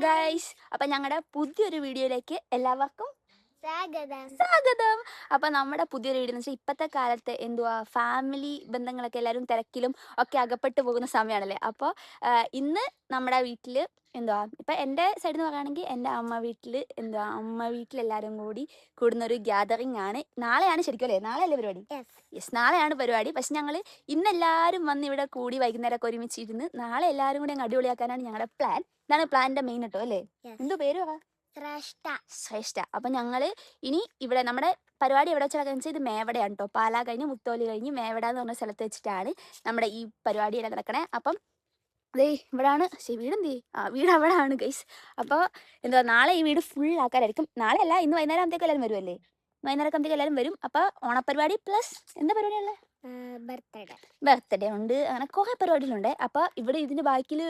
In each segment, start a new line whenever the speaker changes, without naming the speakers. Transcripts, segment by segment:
Guys, അപ്പൊ ഞങ്ങളുടെ പുതിയൊരു വീഡിയോയിലേക്ക് എല്ലാവർക്കും
സ്വാഗതം.
അപ്പൊ നമ്മുടെ പുതിയൊരു വീഡിയോ എന്ന് വെച്ചാൽ ഇപ്പോഴത്തെ കാലത്ത് എന്തുവാ ഫാമിലി ബന്ധങ്ങളൊക്കെ എല്ലാവരും തിരക്കിലും ഒക്കെ അകപ്പെട്ടു പോകുന്ന സമയമാണല്ലേ. അപ്പോൾ ഇന്ന് നമ്മുടെ വീട്ടിൽ എന്തുവാ ഇപ്പം എൻ്റെ സൈഡിൽ നിന്ന് പറയുകയാണെങ്കിൽ എൻ്റെ അമ്മ വീട്ടിലെല്ലാവരും കൂടി കൂടുന്നൊരു ഗ്യാതറിംഗ് ആണ്. നാളെയാണ് ശരിക്കും അല്ലേ? നാളെയല്ലേ പരിപാടി? യെസ്, നാളെയാണ് പരിപാടി. പക്ഷെ ഞങ്ങൾ ഇന്നെല്ലാവരും വന്ന് ഇവിടെ കൂടി വൈകുന്നേരമൊക്കെ ഒരുമിച്ചിരുന്ന് നാളെ എല്ലാവരും കൂടി അങ്ങ് അടിപൊളിയാക്കാനാണ് ഞങ്ങളുടെ പ്ലാൻ. ഇതാണ് പ്ലാനിന്റെ മെയിൻ കേട്ടോ അല്ലേ? എന്തോ പേര് പറ? ശ്രേഷ്ഠ. അപ്പൊ ഞങ്ങള് ഇനി ഇവിടെ നമ്മുടെ പരിപാടി എവിടെ വെച്ചാൽ ഇത് മേവടയാണ് കേട്ടോ. പാലാ കഴിഞ്ഞ് മുത്തോലി കഴിഞ്ഞ് മേവട എന്ന് പറഞ്ഞ സ്ഥലത്ത് വെച്ചിട്ടാണ് നമ്മുടെ ഈ പരിപാടി എല്ലാം നടക്കണേ. അപ്പം അതേ ഇവിടാണ് വീട് അവിടെയാണ് ഗൈസ്. അപ്പോൾ എന്താ നാളെ ഈ വീട് ഫുൾ ആൾക്കാരായിരിക്കും. നാളെ അല്ല, ഇന്ന് വൈകുന്നേരം ആകുമ്പോഴത്തേക്ക് എല്ലാവരും വരുമല്ലേ? വൈകുന്നേരം ആകുമ്പോഴത്തേക്ക് എല്ലാവരും വരും. അപ്പോൾ ഓണപ്പരിപാടി പ്ലസ് എന്താ പരിപാടിയുള്ളത്? ബർത്ത്ഡേ ഉണ്ട്. അങ്ങനെ കുറെ പരിപാടികളുണ്ട്. അപ്പൊ ഇവിടെ ഇതിന്റെ ബാക്കിൽ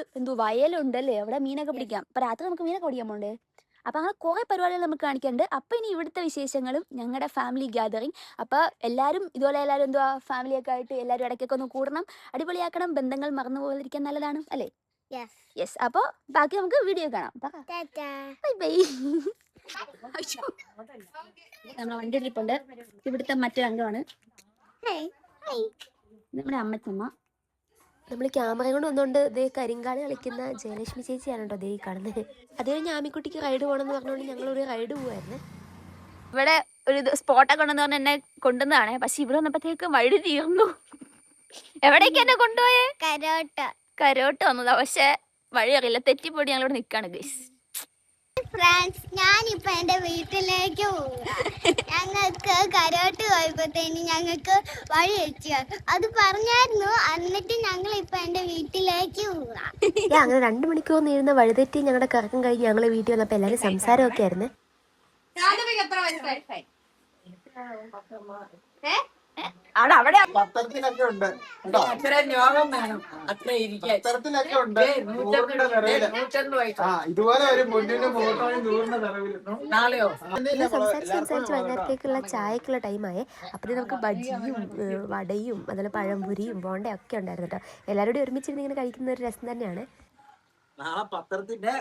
വയലുണ്ടല്ലേ, അവിടെ മീനൊക്കെ പിടിക്കാം. അപ്പൊ രാത്രി നമുക്ക് മീനൊക്കെ പിടിക്കാൻ പോണ്ടേ. അപ്പൊ അങ്ങനെ കുറെ പരിപാടികൾ നമുക്ക് കാണിക്കാനുണ്ട്. അപ്പൊ ഇനി ഇവിടുത്തെ വിശേഷങ്ങളും ഞങ്ങളുടെ ഫാമിലി ഗ്യാതറിങ്. അപ്പൊ എല്ലാവരും ഇതുപോലെ എല്ലാവരും ഫാമിലിയൊക്കെ ആയിട്ട് എല്ലാവരും ഇടയ്ക്കൊക്കെ ഒന്ന് കൂടണം, അടിപൊളിയാക്കണം. ബന്ധങ്ങൾ മറന്നു പോകാതിരിക്കാൻ നല്ലതാണ് അല്ലേ? യെസ്. അപ്പൊ ബാക്കി നമുക്ക് വീഡിയോ കാണാം. Bye bye. നമ്മളെ വണ്ടി ട്രിപ്പുണ്ട്. ഇവിടുത്തെ മറ്റൊരു അംഗമാണ് നമ്മുടെ അമ്മച്ചമ്മ.
നമ്മൾ ക്യാമറ കൊണ്ട് വന്നുകൊണ്ട് ഇതേ കരിങ്കാളി കളിക്കുന്ന ജയലക്ഷ്മി ചേച്ചിയാണ് കേട്ടോ ദേ കാണുന്നത്. അത് കഴിഞ്ഞ് ആമിക്കുട്ടിക്ക് റൈഡ് പോകണമെന്ന് പറഞ്ഞുകൊണ്ട് ഞങ്ങളൊരു റൈഡ് പോവായിരുന്നു.
ഇവിടെ ഒരു സ്പോട്ടൊക്കെ ഉണ്ടെന്ന് പറഞ്ഞ് എന്നെ കൊണ്ടുവന്നതാണ്. പക്ഷെ ഇവിടെ വന്നപ്പോഴത്തേക്ക് വഴി തീർന്നു. എവിടേക്ക് എന്നെ കൊണ്ടുപോയേ? കരോട്ട് വന്നതാ. പക്ഷെ വഴി അറിയില്ല, തെറ്റിപ്പോയി ഞങ്ങളിവിടെ നിൽക്കാണ് ഗൈസ്.
ഫ്രണ്ട്സ്, ഞാനിപ്പോ എന്റെ വീട്ടിലേക്ക് പോവുക. ഞങ്ങൾക്ക് കരോട്ട് പോയപ്പോഴത്തേന് ഞങ്ങൾക്ക് വഴി വെച്ചു അത് പറഞ്ഞായിരുന്നു. എന്നിട്ട് ഞങ്ങൾ ഇപ്പൊ എന്റെ വീട്ടിലേക്ക് പോവുക.
അങ്ങനെ 2 മണിക്കൂർ നീളുന്ന വഴിതെറ്റി ഞങ്ങളുടെ കറക്കം കഴിഞ്ഞ് ഞങ്ങളെ വീട്ടിൽ വന്നപ്പോൾ എല്ലാവരും സംസാരമൊക്കെ ആയിരുന്നു.
അവിടെ
പത്രത്തിലൊക്കെ ഉണ്ട്, ഇതുപോലെ ഒരു
സംസാരിച്ച് വൈകുന്നേരത്തേക്കുള്ള ചായക്കുള്ള ടൈമായേ. അപ്പം നമുക്ക് ബജിയും വടയും അതുപോലെ പഴംപൊരിയും ബോണ്ടയും ഒക്കെ ഉണ്ടായിരുന്നു കേട്ടോ. എല്ലാവരോടും ഒരുമിച്ചിരുന്ന് ഇങ്ങനെ കഴിക്കുന്ന ഒരു രസം തന്നെയാണ്.
നാളെ പത്രത്തിന്റെ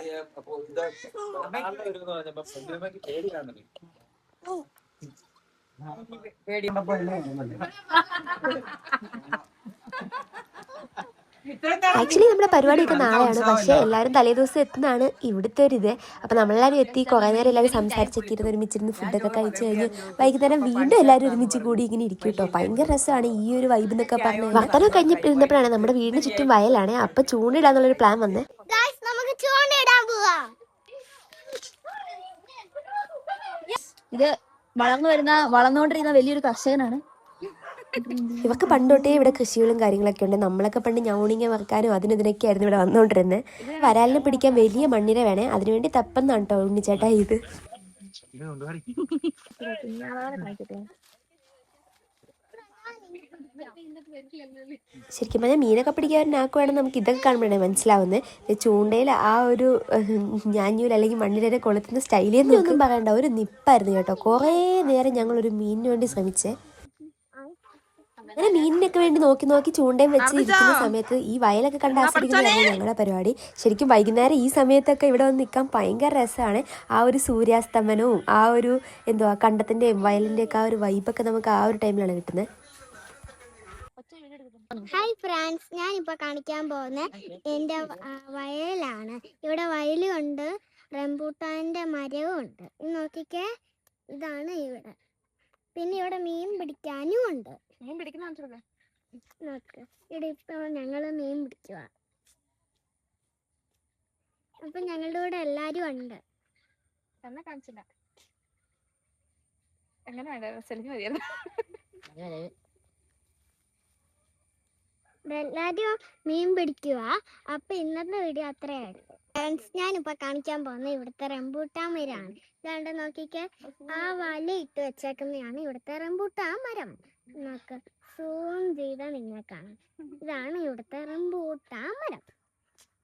ആക്ച്വലി നമ്മുടെ പരിപാടിയൊക്കെ നാളെയാണ്. പക്ഷേ എല്ലാവരും തലേദിവസം എത്തുന്നതാണ് ഇവിടുത്തെ ഒരു ഇത്. അപ്പോൾ നമ്മളെല്ലാവരും എത്തി കുറേ നേരം എല്ലാവരും സംസാരിച്ചൊക്കെ ഒരുമിച്ചിരുന്ന് ഫുഡൊക്കെ കഴിച്ച് കഴിഞ്ഞ് വൈകുന്നേരം വീണ്ടും എല്ലാവരും ഒരുമിച്ച് കൂടി ഇങ്ങനെ ഇരിക്കും കേട്ടോ. ഭയങ്കര രസമാണ് ഈ ഒരു വൈബ് എന്നൊക്കെ പറഞ്ഞ്. വർത്തനം കഴിഞ്ഞിരുന്നപ്പോഴാണ് നമ്മുടെ വീടിന് ചുറ്റും വയലാണ്. അപ്പം ചൂണ്ടിടാന്നുള്ളൊരു പ്ലാൻ വന്ന്.
ഇത് വളർന്നുകൊണ്ടിരിക്കുന്ന വലിയൊരു കർഷകനാണ്.
ഇവർക്ക് പണ്ടോട്ടേ ഇവിടെ കൃഷികളും കാര്യങ്ങളൊക്കെ ഉണ്ട്. നമ്മളൊക്കെ പണ്ട് ഞൗണിങ്ങ വറക്കാനും അതിനൊക്കെ ആയിരുന്നു ഇവിടെ വന്നുകൊണ്ടിരുന്നത്. വരാലിനെ പിടിക്കാൻ വലിയ മണ്ണിര വേണേ, അതിനുവേണ്ടി തപ്പെന്നാണ് കേട്ടോ ഉണ്ണിച്ചേട്ടാ ഇത്. ശരിക്കും പറഞ്ഞാൽ മീനൊക്കെ പിടിക്കാൻ ആക്കുവാണെങ്കിൽ നമുക്ക് ഇതൊക്കെ കാണുമ്പോഴാണ് മനസ്സിലാവുന്നത്. ചൂണ്ടയിൽ ആ ഒരു ഞാഞ്ഞൂൽ അല്ലെങ്കിൽ മണ്ണിരനെ കൊളുത്തുന്ന സ്റ്റൈലിയൊന്നും പറയണ്ട, ഒരു നിപ്പായിരുന്നു കേട്ടോ. കുറേ നേരം ഞങ്ങളൊരു മീനിന് വേണ്ടി ശ്രമിച്ചേ. അങ്ങനെ മീനിനൊക്കെ വേണ്ടി നോക്കി ചൂണ്ടയും വെച്ച് ഇരിക്കുന്ന സമയത്ത് ഈ വയലൊക്കെ കണ്ട് ആസ്വദിക്കുന്നതായിരുന്നു ഞങ്ങളുടെ പരിപാടി. ശരിക്കും വൈകുന്നേരം ഈ സമയത്തൊക്കെ ഇവിടെ വന്ന് നിൽക്കാൻ ഭയങ്കര രസമാണ്. ആ ഒരു സൂര്യാസ്തമനവും ആ ഒരു കണ്ടത്തിൻ്റെയും വയലിൻ്റെയൊക്കെ ആ ഒരു വൈബൊക്കെ നമുക്ക് ആ ഒരു ടൈമിലാണ് കിട്ടുന്നത്.
ഹായ് ഫ്രണ്ട്സ്, ഞാനിപ്പോൾ കാണിക്കാൻ പോകുന്ന എൻ്റെ വയലാണ്. ഇവിടെ വയലുണ്ട്, റംബൂട്ടാൻ്റെ മരവും ഉണ്ട്. നോക്കിക്കേ, ഇതാണ് ഇവിടെ. പിന്നെ ഇവിടെ മീൻ പിടിക്കാനും ഉണ്ട്. നോക്ക്, ഇവിടെ ഇപ്പോൾ ഞങ്ങൾ മീൻ പിടിക്കുക. അപ്പം ഞങ്ങളുടെ കൂടെ എല്ലാവരും ഉണ്ട്. എല്ലാവരും മീൻ പിടിക്കുക. അപ്പം ഇന്നത്തെ വീഡിയോ അത്രയാണ് ഫ്രണ്ട്സ്. ഞാനിപ്പോൾ കാണിക്കാൻ പോകുന്നത് ഇവിടുത്തെ റംബൂട്ടാൻ മരമാണ്. ഇതാണ്ട് നോക്കിക്കേ, ആ വല ഇട്ട് വെച്ചേക്കുന്നതാണ് ഇവിടുത്തെ റംബൂട്ടാൻ മരം. നോക്ക്, സൂം ചെയ്താൽ നിങ്ങൾ കാണാം. ഇതാണ് ഇവിടുത്തെ റംബൂട്ടാൻ മരം.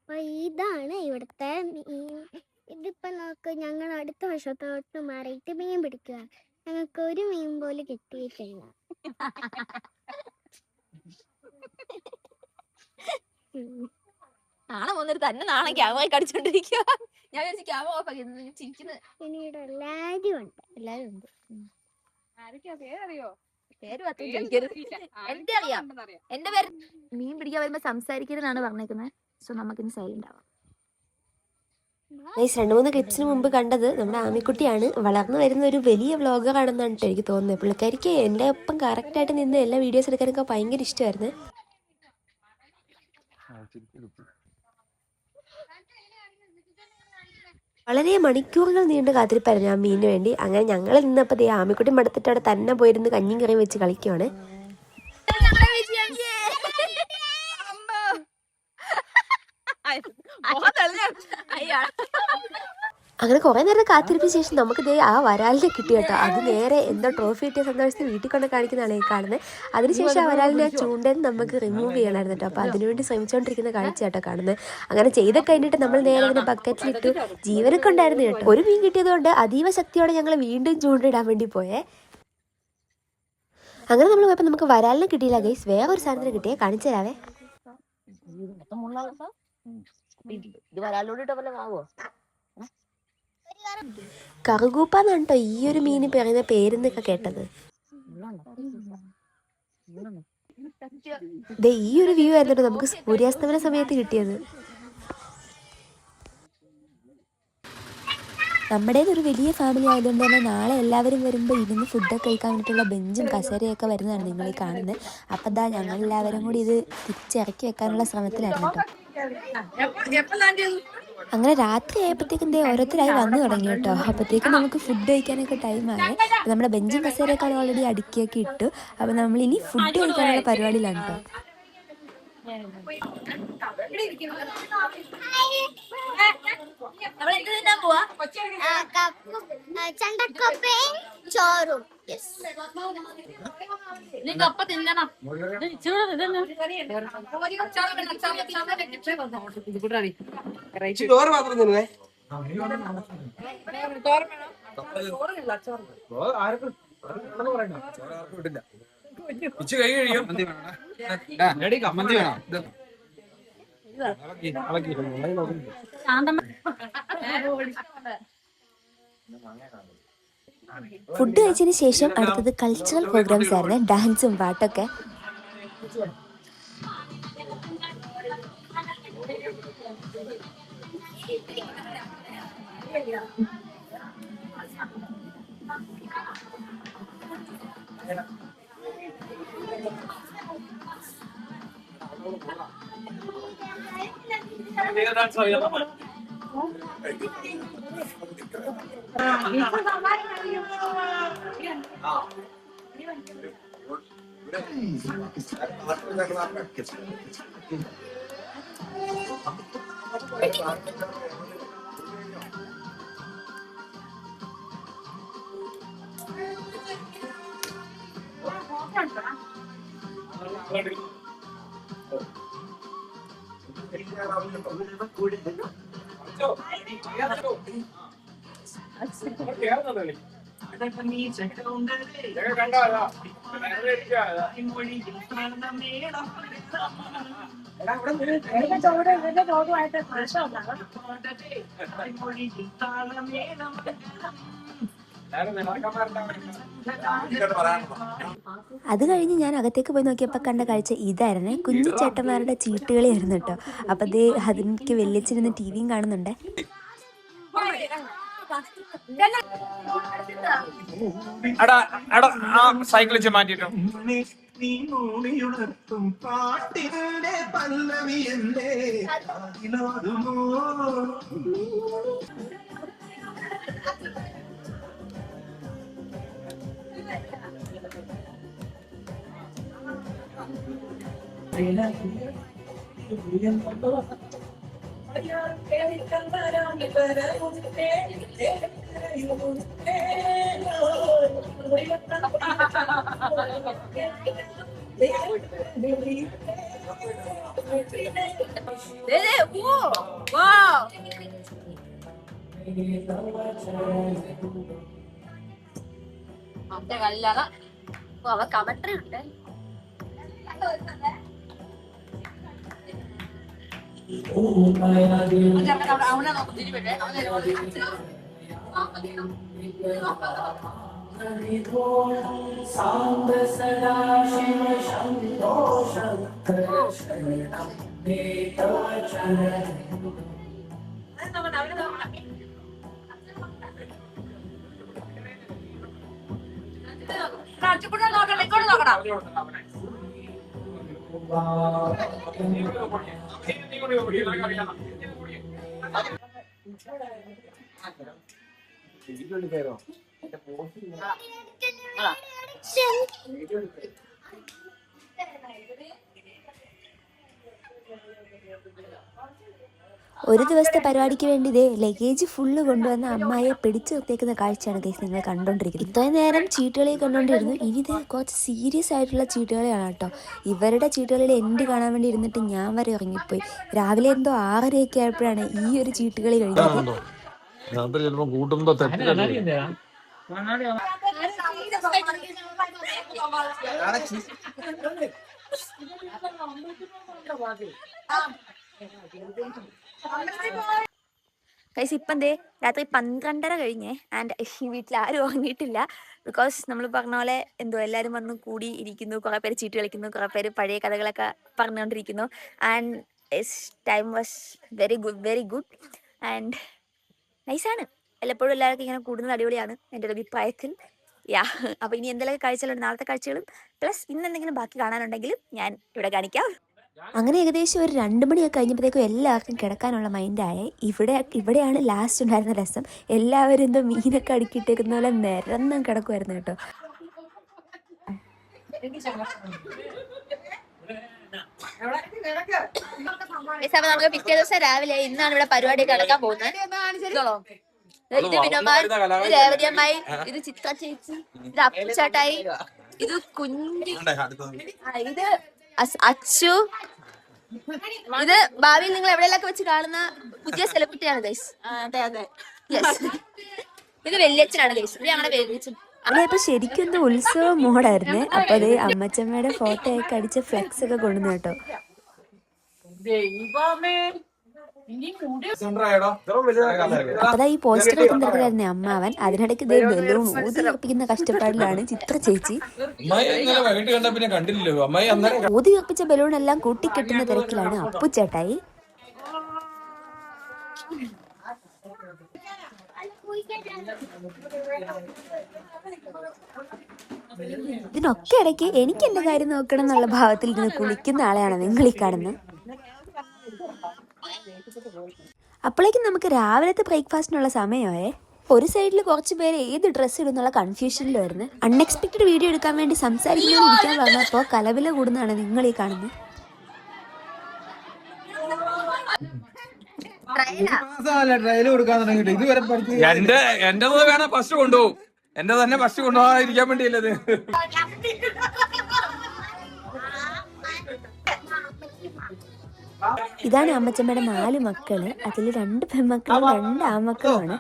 അപ്പോൾ ഇതാണ് ഇവിടുത്തെ മീൻ. ഇതിപ്പോൾ നോക്ക്, ഞങ്ങൾ അടുത്ത വശത്തോട്ട് മാറിയിട്ട് മീൻ പിടിക്കുക. ഞങ്ങൾക്ക് ഒരു മീൻ പോലും കിട്ടിയിട്ടില്ല.
നാണം വന്നിട്ട് തന്നെ നാണം ക്യാമറ കടിച്ചോണ്ടിരിക്കുക. ഞാൻ വിചാരിച്ചു ക്യാമറ ഓഫ് ആക്കി ചിരിക്കുന്നത്.
പിന്നീട് എല്ലാരും ഉണ്ട്.
എല്ലാരും ഉണ്ട്.
പേരറിയോ?
പേര് പത്തും ചോദിക്കരുത്. എന്റെ അറിയാം. എന്റെ പേര് മീൻ പിടിക്കാൻ വരുമ്പോ സംസാരിക്കരുതെന്നാണ് പറഞ്ഞേക്കുന്നത്. സോ നമുക്കിന്ന് സൈലന്റ് ആവാം.
ഗൈസ് 2-3 ക്ലിപ്സിന് മുമ്പ് കണ്ടത് നമ്മുടെ ആമിക്കുട്ടിയാണ്. വളർന്നു വരുന്ന ഒരു വലിയ വ്ളോഗറാണെന്നാണ് കേട്ടോ എനിക്ക് തോന്നുന്നത്. പുള്ളിക്കാരിക്ക് എൻ്റെ ഒപ്പം കറക്റ്റായിട്ട് നിന്ന് എല്ലാ വീഡിയോസ് എടുക്കാനൊക്കെ ഭയങ്കര ഇഷ്ടമായിരുന്നു. വളരെ മണിക്കൂറുകൾ നീണ്ട കാത്തിരിപ്പായിരുന്നു ആ മീനിന് വേണ്ടി. അങ്ങനെ ഞങ്ങൾ നിന്നപ്പോൾ ദേ ആമിക്കുട്ടി മടുത്തിട്ട് അവിടെ തന്നെ പോയിരുന്ന് കഞ്ഞിയും കറിയും വെച്ച് കളിക്കുവാണ്. അങ്ങനെ കുറേ നേരം കാത്തിരിപ്പിന് ശേഷം നമുക്ക് ദേ ആ വരാലിനെ കിട്ടി കേട്ടോ. അത് നേരെ എന്തോ ട്രോഫി കിട്ടിയ സന്തോഷത്തിൽ വീട്ടിൽ കൊണ്ട് കാണിക്കുന്നതാണ് ഈ കാണുന്നത്. അതിനുശേഷം ആ വരാലിനെ ചൂണ്ടയിൽ നമുക്ക് റിമൂവ് ചെയ്യണമായിരുന്നു കേട്ടോ. അപ്പോൾ അതിനുവേണ്ടി ശ്രമിച്ചുകൊണ്ടിരിക്കുന്ന കാഴ്ച കേട്ടോ കാണുന്നത്. അങ്ങനെ ചെയ്ത് കഴിഞ്ഞിട്ട് നമ്മൾ നേരെ അതിനെ ബക്കറ്റിലിട്ട് ജീവനൊക്കെ ഉണ്ടായിരുന്നു കേട്ടോ. ഒരു മീൻ കിട്ടിയതുകൊണ്ട് അതീവ ശക്തിയോടെ ഞങ്ങൾ വീണ്ടും ചൂണ്ടയിടാൻ വേണ്ടി പോയേ. അങ്ങനെ നമ്മൾ പോയപ്പോൾ നമുക്ക് വരാലിനെ കിട്ടിയില്ല ഗൈസ്. വേറെ ഒരു സാധനത്തിന് കിട്ടിയേ, കാണിച്ചു തരാവേ. കറുകൂപ്പാന്നാണ് കേട്ടോ ഈ ഒരു മീന് പറയുന്ന പേരെന്നൊക്കെ കേട്ടത്. ഈ ഒരു വ്യൂ ആയിരുന്നു നമുക്ക് സൂര്യാസ്തമന സമയത്ത് കിട്ടിയത്. നമ്മുടേത് ഒരു വലിയ ഫാമിലി ആയതുകൊണ്ട് തന്നെ നാളെ എല്ലാവരും വരുമ്പോൾ ഇരുന്ന് ഫുഡൊക്കെ കഴിക്കാൻ വേണ്ടിയിട്ടുള്ള ബെഞ്ചും കസേരയൊക്കെ വരുന്നതാണ് നിങ്ങൾ ഈ കാണുന്നത്. അപ്പം എന്താ ഞങ്ങളെല്ലാവരും കൂടി ഇത് തിരിച്ചിറക്കി വെക്കാനുള്ള ശ്രമത്തിലായിരുന്നു കേട്ടോ. അങ്ങനെ രാത്രി ആയപ്പോഴത്തേക്കും ഓരോരുത്തരായി വന്നു തുടങ്ങി കേട്ടോ. അപ്പോഴത്തേക്കും നമുക്ക് ഫുഡ് കഴിക്കാനൊക്കെ ടൈമായി. നമ്മുടെ ബെഞ്ചും കസേരയൊക്കെ ഓൾറെഡി അടുക്കിയൊക്കെ ഇട്ടു. അപ്പം നമ്മളിനി ഫുഡ് കഴിക്കാനുള്ള പരിപാടിയിലാണ് കേട്ടോ.
ചണ്ടക്കപ്പയും ചോറും.
ചോറ് മാത്രം തിന്നേ.
ഫുഡ് കഴിച്ചതിന് ശേഷം അടുത്തത് കൾച്ചറൽ പ്രോഗ്രാംസ് ആയിരുന്നു, ഡാൻസും പാട്ടൊക്കെ. അത് കഴിഞ്ഞ് ഞാൻ അകത്തേക്ക് പോയി നോക്കിയപ്പോൾ കണ്ട കാഴ്ച ഇതായിരുന്നു. കുഞ്ഞു ചേട്ടന്മാരുടെ ചീട്ടുകളിയായിരുന്നു കേട്ടോ. അപ്പം അതേ അതിലേക്ക് വെല്ലിച്ചിരുന്ന് ടി വിയും കാണുന്നുണ്ട്.
സൈക്കിൾ വെച്ച് മാറ്റിട്ടോ.
കമന്ററി ഉണ്ട്.
ഒരു ദിവസത്തെ പരിപാടിക്ക് വേണ്ടി ഇതേ ലഗേജ് ഫുള്ള് കൊണ്ടുവന്ന അമ്മായിയെ പിടിച്ചു നിർത്തിയേക്കുന്ന കാഴ്ചയാണ് ഗൈസ് നിങ്ങൾ കണ്ടോണ്ടിരിക്കുന്നത്. ഇത്രയും നേരം ചീട്ടുകളി കണ്ടോണ്ടിരുന്നു. ഇനി ഇത് കുറച്ച് സീരിയസ് ആയിട്ടുള്ള ചീട്ടുകളിയാണ് കേട്ടോ. ഇവരുടെ ചീട്ടുകളിൽ എൻഡ് കാണാൻ വേണ്ടി ഇരുന്നിട്ട് ഞാൻ വരെ ഉറങ്ങിപ്പോയി. രാവിലെ എന്തോ 6:30 ആയപ്പോഴാണ് ഈ ഒരു ചീട്ടുകളി കഴിഞ്ഞത്.
ഗൈസ് ഇപ്പം ദേ രാത്രി 12:30 കഴിഞ്ഞേ. ആൻഡ് ഈ വീട്ടിൽ ആരും ഉറങ്ങിയിട്ടില്ല. ബിക്കോസ് നമ്മൾ പറഞ്ഞ പോലെ എന്തോ എല്ലാവരും വന്ന് കൂടി ഇരിക്കുന്നു. കുറേ പേര് ചീട്ട് കളിക്കുന്നു, കുറേ പേര് പഴയ കഥകളൊക്കെ പറഞ്ഞുകൊണ്ടിരിക്കുന്നു. And time was very good and നൈസാണ്. എല്ലപ്പോഴും എല്ലാവർക്കും ഇങ്ങനെ കൂടുന്നത് അടിപൊളിയാണ് എൻ്റെ ഒരു അഭിപ്രായത്തിൽ. അപ്പോൾ ഇനി എന്തെങ്കിലും കാഴ്ചകളുണ്ട്, നാളത്തെ കാഴ്ചകളും പ്ലസ് ഇന്ന് എന്തെങ്കിലും ബാക്കി കാണാനുണ്ടെങ്കിലും ഞാൻ ഇവിടെ കാണിക്കാം.
അങ്ങനെ ഏകദേശം ഒരു 2 മണിയൊക്കെ കഴിഞ്ഞപ്പോഴത്തേക്കും എല്ലാവർക്കും കിടക്കാനുള്ള മൈൻഡായി. ഇവിടെയാണ് ലാസ്റ്റ് ഉണ്ടായിരുന്ന രസം. എല്ലാവരും എന്തോ മീനൊക്കെ അടുക്കിയിട്ടേക്കുന്ന പോലെ നിരന്നും കിടക്കുമായിരുന്നു കേട്ടോ.
നമുക്ക് പിറ്റേ ദിവസം രാവിലെ ഇന്നാണ് ഇവിടെ പരിപാടി നടക്കാൻ പോകുന്നത്. ഇത് വിനോബാൻ, ഇത് രേവതിയമ്മായി, ഇത് ചിത്ര ചേച്ചി, ഇത് അപ്പുചേട്ടായി, ഇത് കുഞ്ഞി, ഇത് അച്ചു, ഇത് ഭാവിയിൽ നിങ്ങൾ എവിടെയെല്ലാം വെച്ച് കാണുന്ന പുതിയ സെലിബ്രിറ്റിയാണ് ഗൈസ്. ഇത് വെള്ളിയച്ഛനാണ് ഗൈസ്. ഇത് ഞങ്ങളുടെ വെള്ളിയച്ഛൻ.
അപ്പൊ ശരിക്കും എന്തോ ഉത്സവ മോഡായിരുന്നേ. അപ്പൊ അതേ അമ്മച്ചമ്മയുടെ ഫോട്ടോ ഒക്കെ അടിച്ച ഫ്ലെക്സ് ഒക്കെ കൊണ്ടുവന്നു കേട്ടോ. അപ്പതാ ഈ പോസ്റ്ററൊക്കെ തിരക്കിലായിരുന്നേ അമ്മാവൻ. അതിനിടയ്ക്ക് ഇതേ ബലൂൺ ഊതി ഉറപ്പിക്കുന്ന കഷ്ടപ്പാടിലാണ് ചിത്ര ചേച്ചി. ഊതി ഉറപ്പിച്ച ബലൂൺ എല്ലാം കൂട്ടിക്കെട്ടുന്ന തിരക്കിലാണ് അപ്പുചേട്ടായി. ഇതിനൊക്കെ ഇടയ്ക്ക് എനിക്ക് എന്റെ കാര്യം നോക്കണം എന്നുള്ള ഭാവത്തിൽ ഇരുന്ന് കുളിക്കുന്ന ആളെയാണ് നിങ്ങൾ ഈ കാണുന്നത്. അപ്പോഴേക്കും നമുക്ക് രാവിലത്തെ ബ്രേക്ക്ഫാസ്റ്റിനുള്ള സമയമായേ. ഒരു സൈഡിൽ കുറച്ച് പേര് ഏത് ഡ്രസ്സ് ഇടുന്നുള്ള കൺഫ്യൂഷനിലായിരുന്നു. അൺഎക്സ്പെക്റ്റഡ് വീഡിയോ എടുക്കാൻ വേണ്ടി സംസാരിക്കാൻ വന്നപ്പോൾ കലവില കൂടുന്നതാണ് നിങ്ങൾ ഈ കാണുന്നത്.
എന്റെ വേണം ഫസ്റ്റ് കൊണ്ടുപോകും. എന്റെ തന്നെ ഫസ്റ്റ് കൊണ്ടുപോകാതിരിക്കാൻ വേണ്ടിയല്ലത്.
ഇതാണ് അമ്മച്ചമ്മയുടെ 4 മക്കള്. അതിൽ 2 പെൺമക്കളും 2 ആൺമക്കളുമാണ്.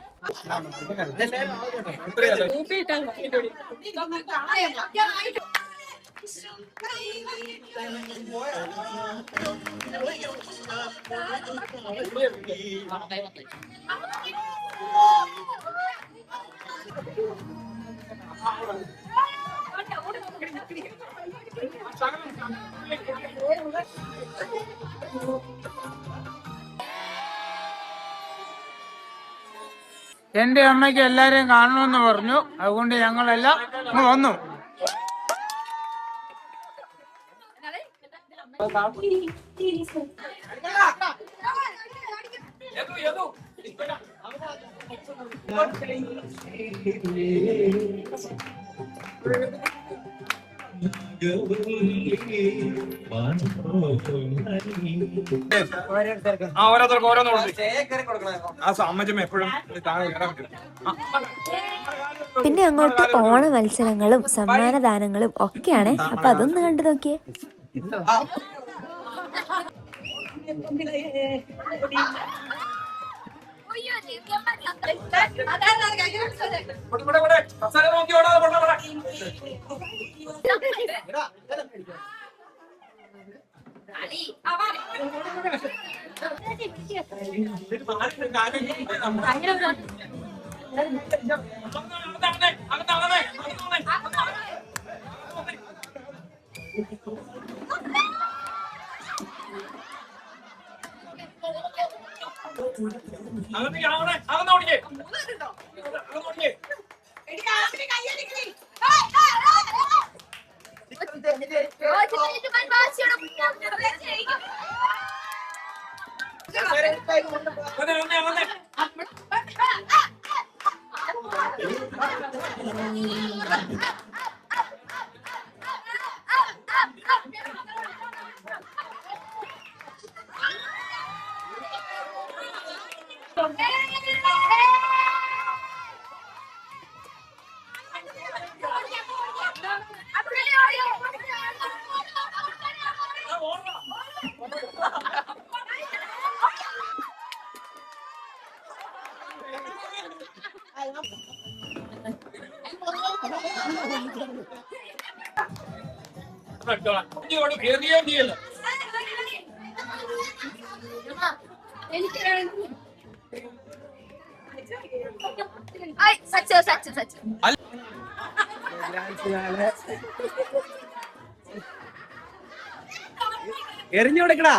എന്റെ അമ്മയ്ക്ക് എല്ലാരെയും കാണണമെന്ന് പറഞ്ഞു. അതുകൊണ്ട് ഞങ്ങളെല്ലാം വന്നു.
ഓരോരുത്തർക്ക് അമ്മച്ചമ്മ എപ്പോഴും.
പിന്നെ അങ്ങോട്ട് ഓണ മത്സരങ്ങളും സമ്മാനദാനങ്ങളും ഒക്കെയാണ്. അപ്പൊ അതൊന്ന് കണ്ടു നോക്കിയേ.
എറിഞ്ഞു കൊടുക്കടാ.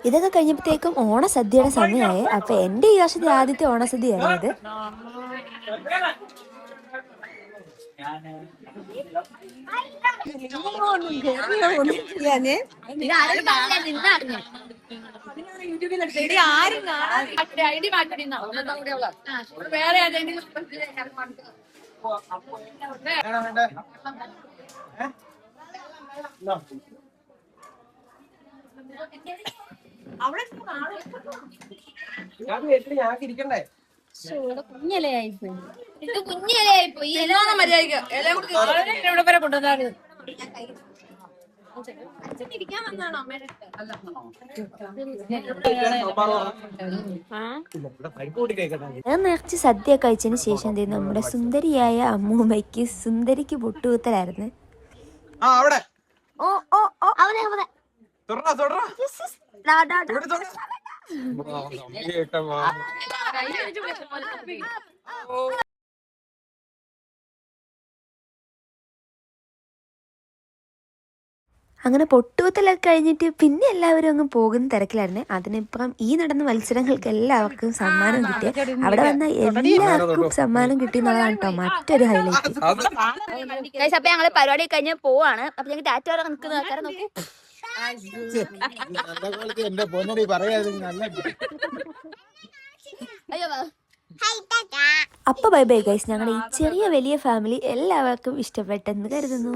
ഇതൊക്കെ കഴിഞ്ഞപ്പോഴത്തേക്കും ഓണസദ്യയുടെ സമയമായി. അപ്പൊ എൻ്റെ ഈ വർഷത്തെ ആദ്യത്തെ ഓണസദ്യയായിരുന്നു ഇത്.
വേറെ ഏതെങ്കിലും
ഞാൻ ഇരിക്കണ്ടേ?
കുഞ്ഞിലയായിപ്പോയി.
മര്യാദക്ക് എല്ലാം കൂടി ഇവിടെ വരെ കൊണ്ടുവന്നാണ്. ഇരിക്കാൻ വന്നാണോ അമ്മയുടെ
ഞാൻ നിറച്ച് സദ്യ കഴിച്ചതിന് ശേഷം നമ്മുടെ സുന്ദരിയായ അമ്മൂമ്മയ്ക്ക് സുന്ദരിക്ക് പൊട്ടുകുത്തലായിരുന്നു.
അവിടെ
ഓ ഓ ഓ അവനെ അവനെ
അങ്ങനെ പൊട്ടുകുത്തലൊക്കെ കഴിഞ്ഞിട്ട് പിന്നെ എല്ലാവരും അങ്ങ് പോകുന്ന തിരക്കിലായിരുന്നു. അതിനിപ്പുറം ഈ നടന്ന മത്സരങ്ങൾക്ക് എല്ലാവർക്കും സമ്മാനം കിട്ടി. അവിടെ വന്ന എല്ലാവർക്കും സമ്മാനം കിട്ടി എന്നുള്ളതാണ് കേട്ടോ മറ്റൊരു ഹൈലൈറ്റ്.
അപ്പൊ ഞങ്ങള് പരിപാടി കഴിഞ്ഞ് പോവാണ്. അപ്പൊ ഞങ്ങൾ ടാറ്റ വരെ നിൽക്കുന്ന ആൾക്കാരെ നോക്കൂ. അയ്യോ
അപ്പൊ ബൈ ബൈ ഗൈസ്. ഞങ്ങളുടെ ഈ ചെറിയ വലിയ ഫാമിലി എല്ലാവർക്കും ഇഷ്ടപ്പെട്ടെന്ന് കരുതുന്നു.